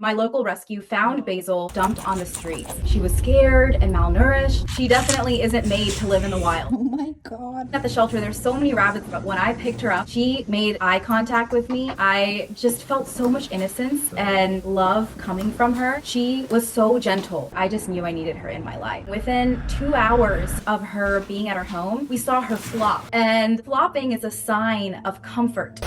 My local rescue found Basil dumped on the streets. She was scared and malnourished. She definitely isn't made to live in the wild. Oh my God. At the shelter, there's so many rabbits, but when I picked her up, she made eye contact with me. I just felt so much innocence and love coming from her. She was so gentle. I just knew I needed her in my life. Within 2 hours of her being at her home, we saw her flop. And flopping is a sign of comfort.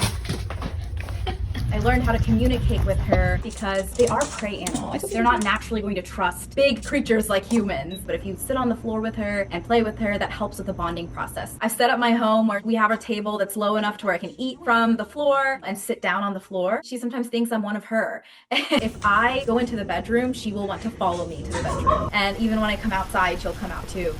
I learned how to communicate with her because they are prey animals. They're not naturally going to trust big creatures like humans. But if you sit on the floor with her and play with her, that helps with the bonding process. I've set up my home where we have a table that's low enough to where I can eat from the floor and sit down on the floor. She sometimes thinks I'm one of her. If I go into the bedroom, she will want to follow me to the bedroom. And even when I come outside, she'll come out too.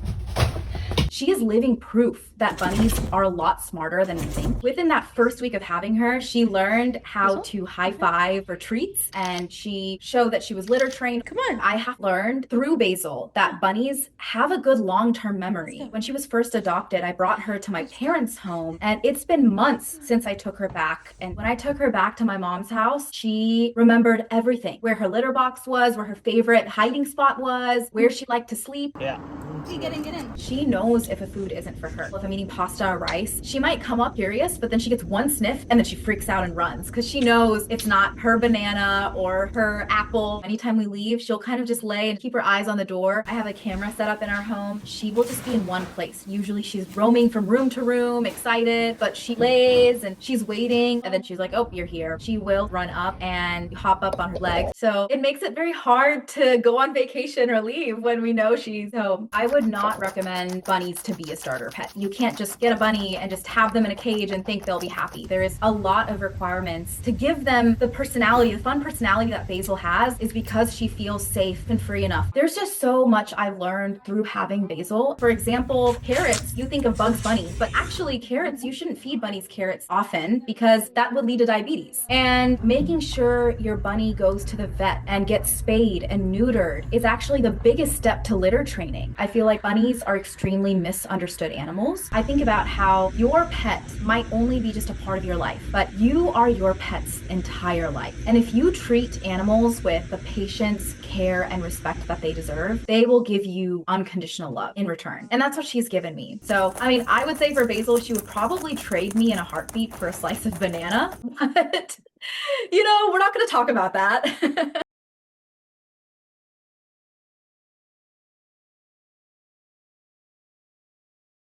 She is living proof that bunnies are a lot smarter than we think. Within that first week of having her, she learned how to high five for treats, and she showed that she was litter trained. Come on. I have learned through Basil that bunnies have a good long-term memory. When she was first adopted, I brought her to my parents' home, and it's been months since I took her back. And when I took her back to my mom's house, she remembered everything: where her litter box was, where her favorite hiding spot was, where she liked to sleep. Yeah. Get in. She knows if a food isn't for her. If I'm eating pasta or rice, she might come up curious, but then she gets one sniff and then she freaks out and runs because she knows it's not her banana or her apple. Anytime we leave, she'll kind of just lay and keep her eyes on the door. I have a camera set up in our home. She will just be in one place. Usually she's roaming from room to room, excited, but she lays and she's waiting, and then she's like, oh, you're here. She will run up and hop up on her legs. So it makes it very hard to go on vacation or leave when we know she's home. I would not recommend bunnies to be a starter pet. You can't just get a bunny and just have them in a cage and think they'll be happy. There is a lot of requirements to give them the personality, the fun personality that Basil has, is because she feels safe and free enough. There's just so much I've learned through having Basil. For example, carrots, you think of Bugs Bunny, but actually carrots, you shouldn't feed bunnies carrots often because that would lead to diabetes. And making sure your bunny goes to the vet and gets spayed and neutered is actually the biggest step to litter training. I feel like bunnies are extremely misunderstood animals. I think about how your pet might only be just a part of your life, but you are your pet's entire life. And if you treat animals with the patience, care, and respect that they deserve, they will give you unconditional love in return. And that's what she's given me. So, I mean, I would say for Basil, she would probably trade me in a heartbeat for a slice of banana, but we're not going to talk about that.